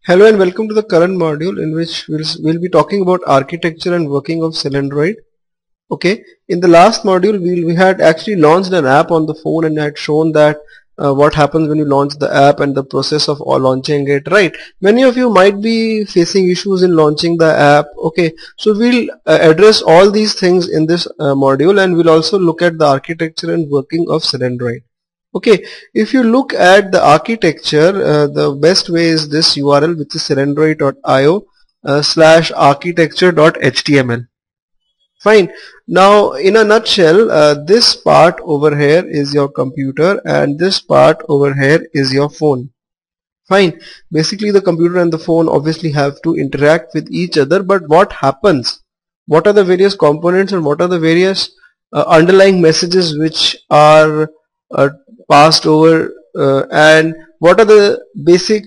Hello and welcome to the current module in which we'll be talking about architecture and working of Selendroid. Okay, in the last module we had actually launched an app on the phone and I had shown that what happens when you launch the app and the process of launching it, right? Many of you might be facing issues in launching the app. Okay, so we'll address all these things in this module, and we'll also look at the architecture and working of Selendroid. Okay, if you look at the architecture, the best way is this URL, which is selendroid.io /architecture.html. Fine. Now, in a nutshell, this part over here is your computer and this part over here is your phone. Fine. Basically, the computer and the phone obviously have to interact with each other, but what happens? What are the various components and what are the various underlying messages which are passed over and what are the basic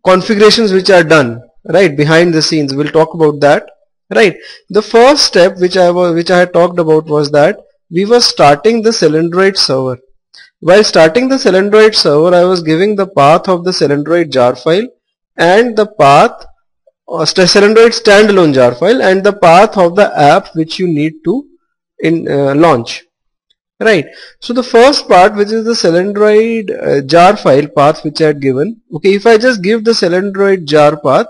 configurations which are done right behind the scenes? We'll talk about that. Right. The first step which I had talked about was that we were starting the Selendroid server. While starting the Selendroid server, I was giving the path of the Selendroid jar file and the path Selendroid standalone jar file and the path of the app which you need to launch. Right. So the first part, which is the Selendroid jar file path which I had given. Okay, if I just give the Selendroid jar path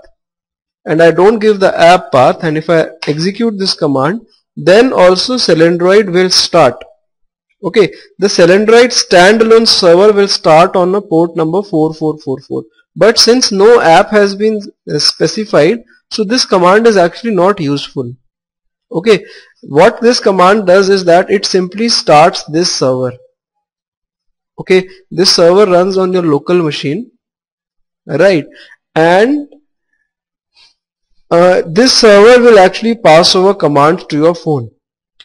and I don't give the app path, and if I execute this command, then also Selendroid will start. Okay, the Selendroid standalone server will start on a port number 4444. But since no app has been specified, so this command is actually not useful. Okay, what this command does is that it simply starts this server. Okay, this server runs on your local machine, right? And this server will actually pass over commands to your phone.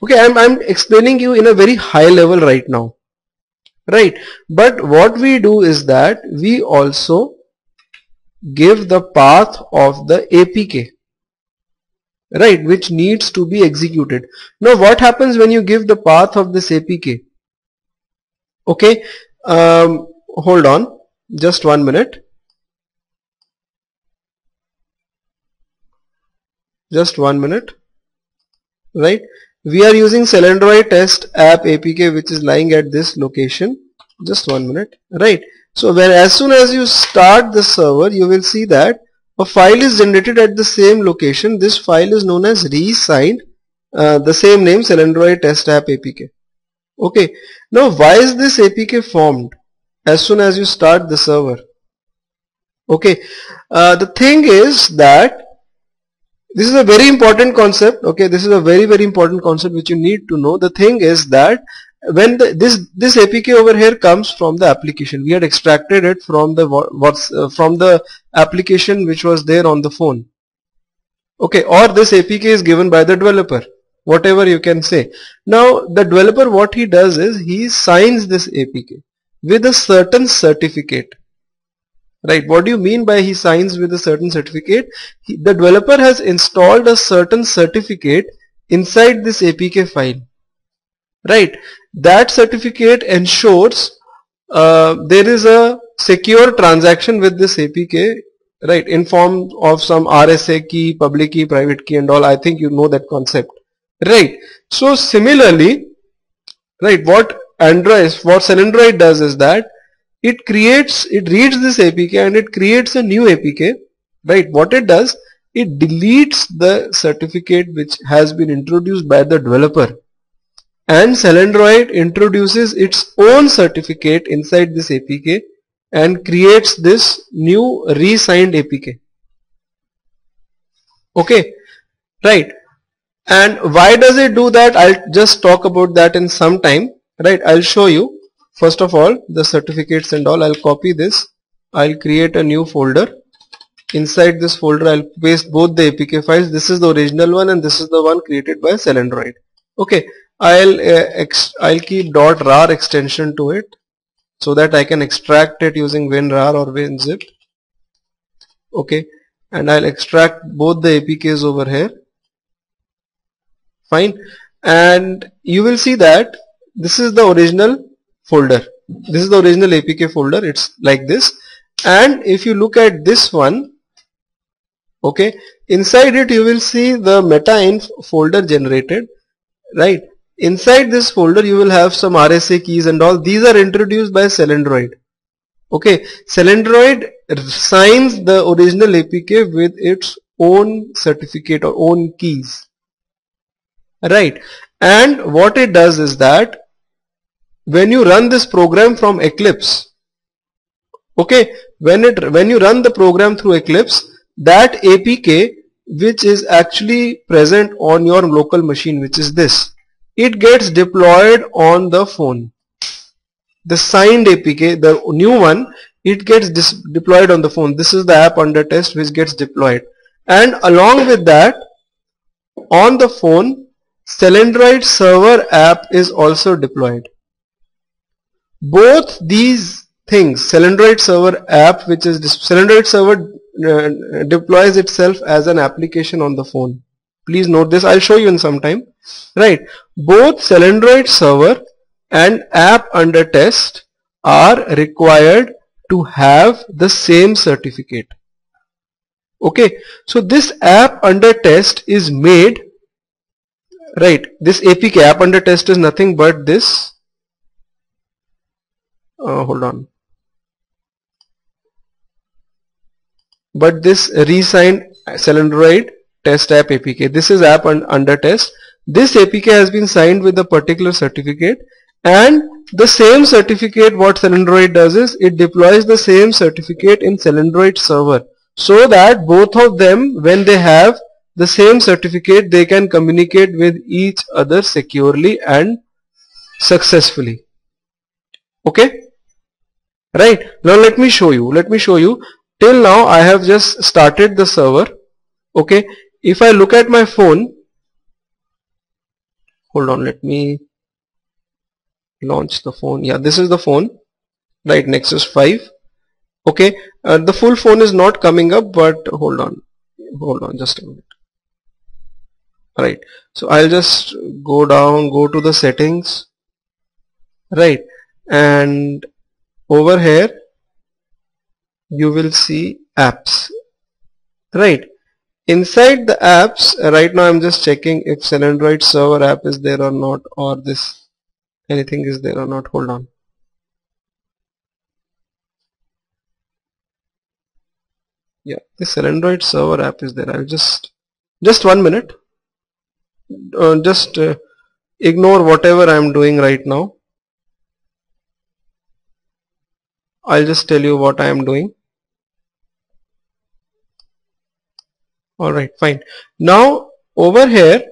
Okay, I'm explaining you in a very high level right now, right? But what we do is that we also give the path of the APK, right, which needs to be executed. Now what happens when you give the path of this APK? Okay, hold on just 1 minute. Just 1 minute. Right, we are using Selendroid test app APK, which is lying at this location. Just 1 minute. Right, so as soon as you start the server, you will see that a file is generated at the same location. This file is known as resigned, the same name, Selendroid test app APK. Okay, now why is this APK formed as soon as you start the server? Okay, the thing is that this is a very important concept. Okay, this is a very important concept which you need to know. The thing is that when this APK over here comes from the application, we had extracted it from the from the application which was there on the phone. Okay, or this APK is given by the developer, whatever you can say. Now the developer, what he does is he signs this APK with a certain certificate. Right, what do you mean by he signs with a certain certificate? The developer has installed a certain certificate inside this APK file. Right, that certificate ensures there is a secure transaction with this APK, right, in form of some RSA key, public key, private key and all. I think you know that concept. Right, so similarly, right, what Selendroid does is that it reads this APK and it creates a new APK. Right, what it does, it deletes the certificate which has been introduced by the developer, and Selendroid introduces its own certificate inside this APK and creates this new resigned APK. Okay, right, and why does it do that? I'll just talk about that in some time. Right, I'll show you. First of all, the certificates and all, I'll copy this. I'll create a new folder. Inside this folder, I'll paste both the APK files. This is the original one and this is the one created by Selendroid. Okay, I'll keep .rar extension to it so that I can extract it using WinRAR or WinZip. Okay, and I'll extract both the APKs over here. Fine, and you will see that this is the original folder. This is the original APK folder. It's like this, and if you look at this one, Okay, inside it you will see the meta-inf folder generated, right? Inside this folder you will have some RSA keys and all. These are introduced by Selendroid. Okay, Selendroid signs the original APK with its own certificate or own keys, right? And what it does is that when you run this program from Eclipse, okay, when you run the program through Eclipse, that APK which is actually present on your local machine, which is this, it gets deployed on the phone. The signed APK, the new one, it gets deployed on the phone. This is the app under test which gets deployed, and along with that, on the phone, Selendroid server app is also deployed. Both these things, Selendroid server app, which is Selendroid server deploys itself as an application on the phone. Please note this, I'll show you in some time, right? Both Selendroid server and app under test are required to have the same certificate. Okay, so this app under test is made, right? This APK, app under test, is nothing but this, hold on, but this resigned Selendroid test app APK. This is app under test. This APK has been signed with a particular certificate, and the same certificate, what Selendroid does is it deploys the same certificate in Selendroid server, so that both of them, when they have the same certificate, they can communicate with each other securely and successfully. Okay, right? Now let me show you. Till now I have just started the server. Okay, if I look at my phone, hold on, let me launch the phone. Yeah, this is the phone, right? Nexus 5. Okay, the full phone is not coming up, but hold on just a minute. Right, so I'll just go down, go to the settings, right, and over here you will see apps, right? Inside the apps, right now I'm just checking if Selendroid server app is there or not, or this anything is there or not. Hold on. Yeah, the Selendroid server app is there. I'll just 1 minute. Just ignore whatever I'm doing right now. I'll just tell you what I am doing. Alright, fine. Now over here